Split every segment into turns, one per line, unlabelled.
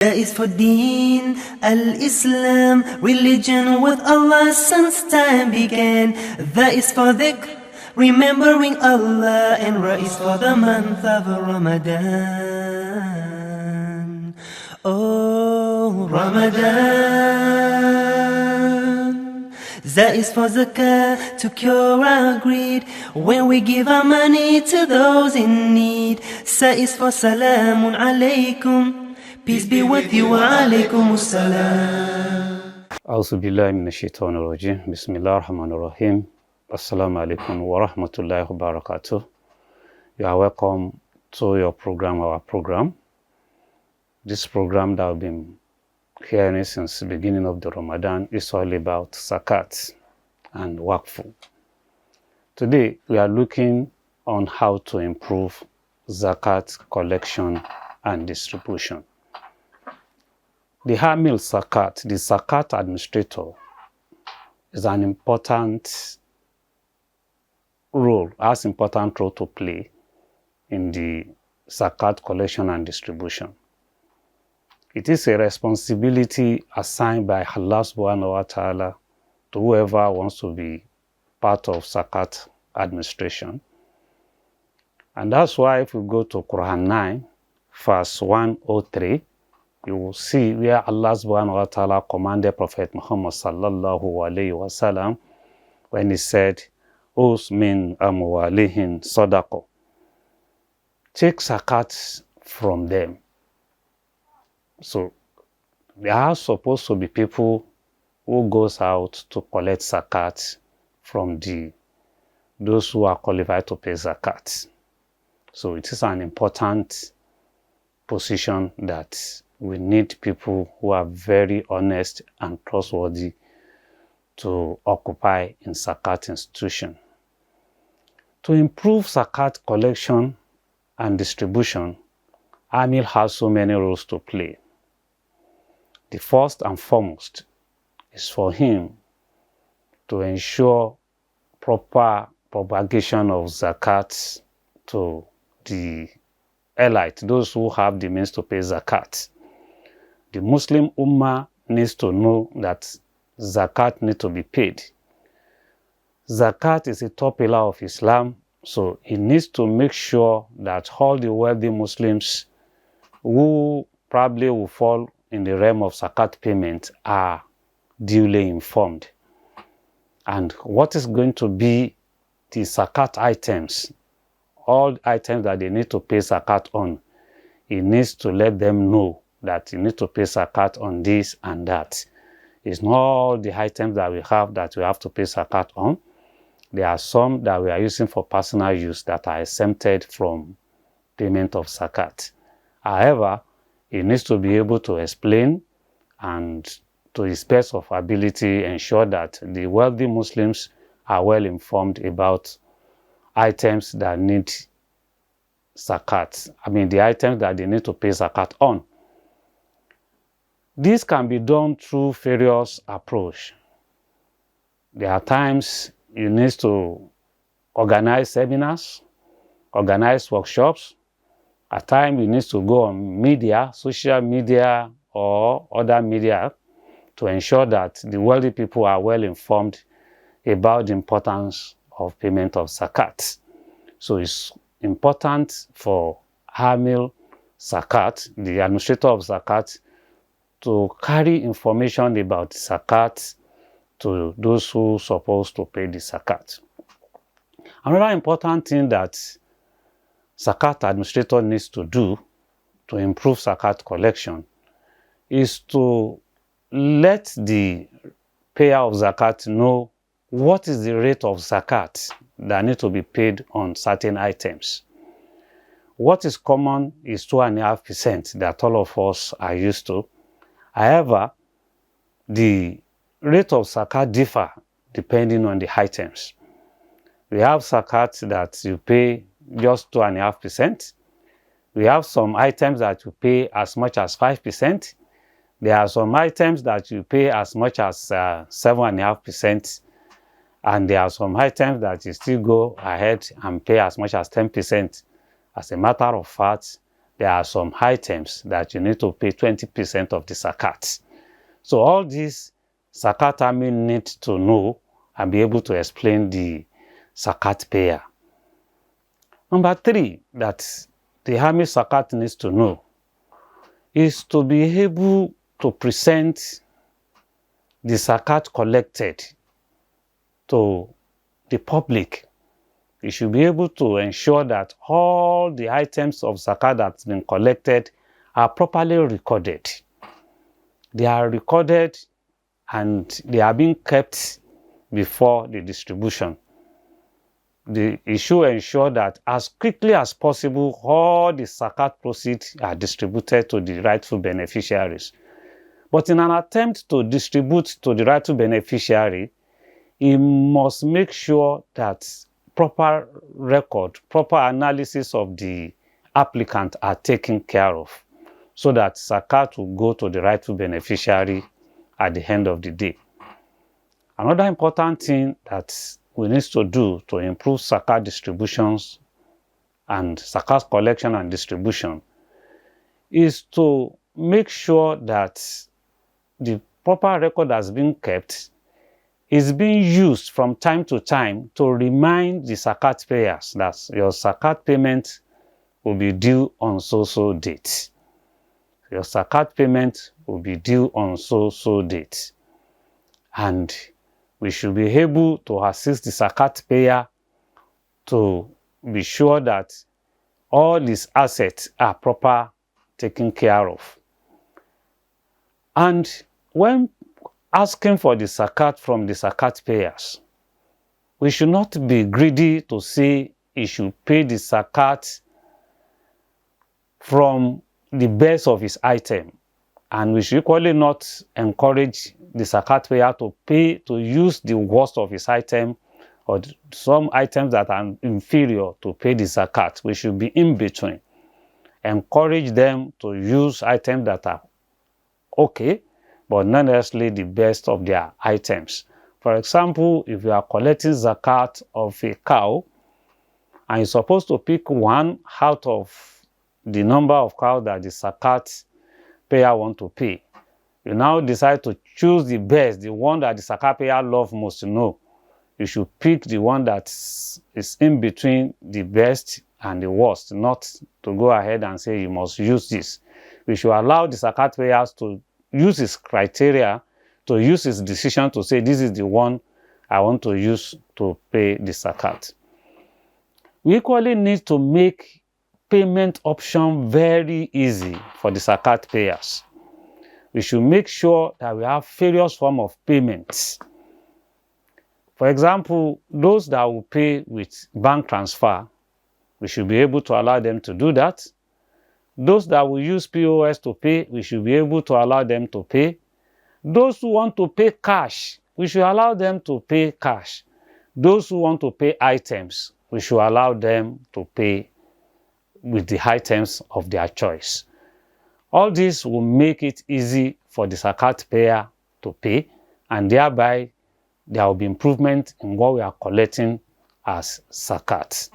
That is for Deen, Al-Islam, religion with Allah since time began. That is for dhikr, remembering Allah, and Ra is for the month of Ramadan. Oh, Ramadan. That is for Zakat, to cure our greed, when we give our money to those in need. Sa is for Salamun Alaykum, peace be with you, wa alaykum assalam.
A'udhu billahi minash shaitanir rajim. Bismillahir rahmanir rahim. Assalamu alaikum wa rahmatullahi wa barakatuh. You are welcome to your program, our program. This program that I've been hearing since the beginning of the Ramadan is all about Zakat and Waqf. Today we are looking on how to improve Zakat collection and distribution. The Hamil Zakat, the Zakat administrator, is an important role, has important role to play in the Zakat collection and distribution. It is a responsibility assigned by Allah subhanahu wa ta'ala to whoever wants to be part of Zakat administration. And that's why if we go to Quran 9, verse 103, you will see where Allah subhanahu wa ta'ala commanded Prophet Muhammad sallallahu alayhi wa sallam when he said, Us min amwalihin sadaqah. Take zakat from them. So there are supposed to be people who goes out to collect zakat from those who are qualified to pay zakat. So it is an important position that we need people who are very honest and trustworthy to occupy in Zakat institution. To improve Zakat collection and distribution, Amil has so many roles to play. The first and foremost is for him to ensure proper propagation of Zakat to the elite, those who have the means to pay Zakat. The Muslim Ummah needs to know that Zakat needs to be paid. Zakat is a top pillar of Islam, so it needs to make sure that all the wealthy Muslims who probably will fall in the realm of Zakat payment are duly informed. And what is going to be the Zakat items, all items that they need to pay Zakat on, it needs to let them know that you need to pay Zakat on this and that. It's not all the items that we have to pay Zakat on. There are some that we are using for personal use that are exempted from payment of Zakat. However, he needs to be able to explain and to his best of ability ensure that the wealthy Muslims are well informed about items that need Zakat. The items that they need to pay Zakat on. This can be done through various approaches. There are times you need to organize seminars, organize workshops. At times you need to go on media, social media or other media to ensure that the wealthy people are well informed about the importance of payment of Zakat. So it's important for Hamil Zakat, the administrator of Zakat, to carry information about Zakat to those who are supposed to pay the Zakat. Another important thing that Zakat administrator needs to do to improve Zakat collection is to let the payer of Zakat know what is the rate of Zakat that need to be paid on certain items. What is common is 2.5% that all of us are used to. However, the rate of Zakat differ depending on the items. We have Zakat that you pay just 2.5%. We have some items that you pay as much as 5%. There are some items that you pay as much as 7.5%. And there are some items that you still go ahead and pay as much as 10%. As a matter of fact, there are some items that you need to pay 20% of the zakat. So all these zakat army need to know and be able to explain the zakat payer. Number 3 that the army zakat needs to know is to be able to present the zakat collected to the public. You should be able to ensure that all the items of zakat that's been collected are properly recorded. They are recorded and they are being kept before the distribution. You should ensure that as quickly as possible, all the zakat proceeds are distributed to the rightful beneficiaries. But in an attempt to distribute to the rightful beneficiary, he must make sure that proper record, proper analysis of the applicant are taken care of, so that zakat will go to the rightful beneficiary at the end of the day. Another important thing that we need to do to improve zakat distributions and zakat collection and distribution is to make sure that the proper record has been kept is being used from time to time to remind the zakat payers that your zakat payment will be due on so date. Your zakat payment will be due on so date. And we should be able to assist the zakat payer to be sure that all his assets are proper taken care of. And when asking for the zakat from the zakat payers, we should not be greedy to say he should pay the zakat from the best of his item, and we should equally not encourage the zakat payer to use the worst of his item or some items that are inferior to pay the zakat. We should be in between. Encourage them to use items that are okay, but not necessarily the best of their items. For example, if you are collecting zakat of a cow and you're supposed to pick one out of the number of cows that the zakat payer want to pay, you now decide to choose the best, the one that the zakat payer loves most. No, you should pick the one that is in between the best and the worst, not to go ahead and say you must use this. We should allow the zakat payers to use his criteria, to use his decision to say this is the one I want to use to pay the zakat. We equally need to make payment option very easy for the zakat payers. We should make sure that we have various forms of payments. For example, those that will pay with bank transfer, we should be able to allow them to do that. Those that will use POS to pay, we should be able to allow them to pay. Those who want to pay cash, we should allow them to pay cash. Those who want to pay items, we should allow them to pay with the items of their choice. All this will make it easy for the zakat payer to pay, and thereby there will be improvement in what we are collecting as zakat.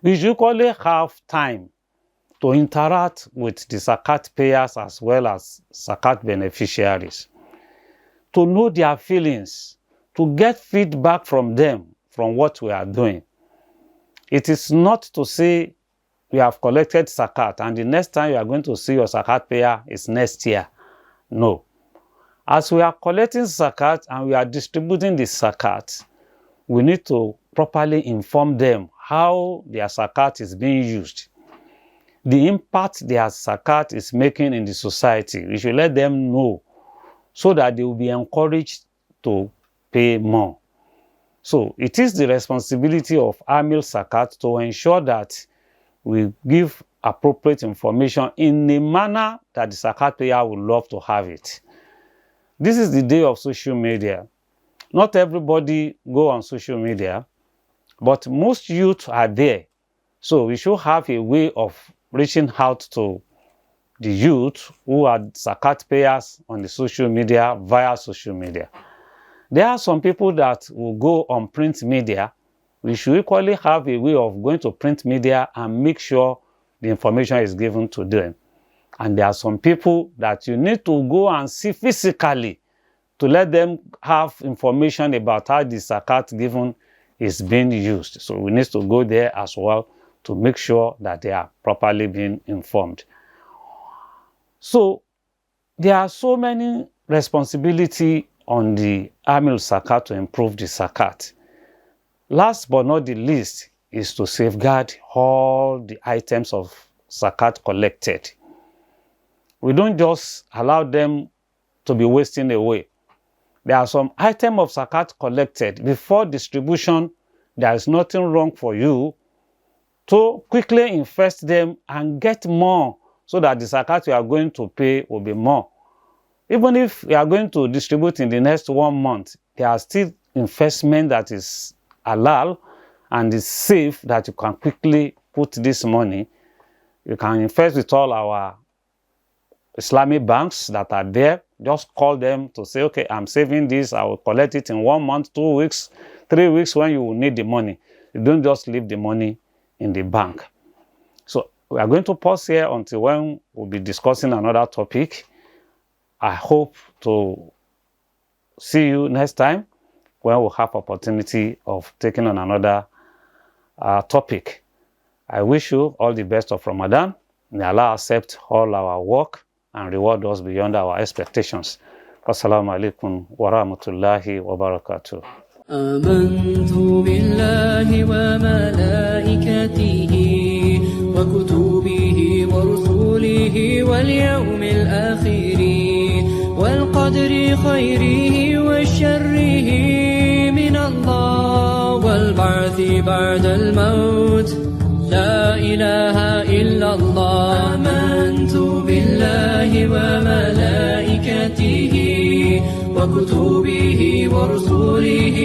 We should equally have time to interact with the zakat payers as well as zakat beneficiaries, to know their feelings, to get feedback from them from what we are doing. It is not to say you have collected zakat and the next time you are going to see your zakat payer is next year. No. As we are collecting zakat and we are distributing the zakat, we need to properly inform them how their zakat is being used, the impact their zakat is making in the society. We should let them know so that they will be encouraged to pay more. So it is the responsibility of Amil Zakat to ensure that we give appropriate information in a manner that the zakat payer would love to have it. This is the day of social media. Not everybody go on social media, but most youth are there. So we should have a way of reaching out to the youth who are zakat payers on the social media via social media. There are some people that will go on print media. We should equally have a way of going to print media and make sure the information is given to them. And there are some people that you need to go and see physically to let them have information about how the zakat given is being used. So we need to go there as well to make sure that they are properly being informed. So there are so many responsibilities on the Amil Zakat to improve the zakat. Last but not the least is to safeguard all the items of zakat collected. We don't just allow them to be wasting away. There are some items of zakat collected before distribution. There is nothing wrong for you to quickly invest them and get more so that the zakat you are going to pay will be more. Even if you are going to distribute in the next 1 month, there are still investment that is halal and is safe that you can quickly put this money. You can invest with all our Islamic banks that are there. Just call them to say, okay, I'm saving this. I will collect it in 1 month, 2 weeks, 3 weeks when you will need the money. You don't just leave the money in the bank. So we are going to pause here until when we'll be discussing another topic. I hope to see you next time when we'll have opportunity of taking on another topic. I wish you all the best of Ramadan. May Allah accept all our work and reward us beyond our expectations. Assalamu alaikum wa rahmatullahi wa barakatuh.
آمنت بالله وملائكته وكتبه ورسله واليوم الآخر والقدر خيره وشره من الله والبعث بعد الموت لا إله إلا الله آمنت بالله وملائكته وكتبه ورسله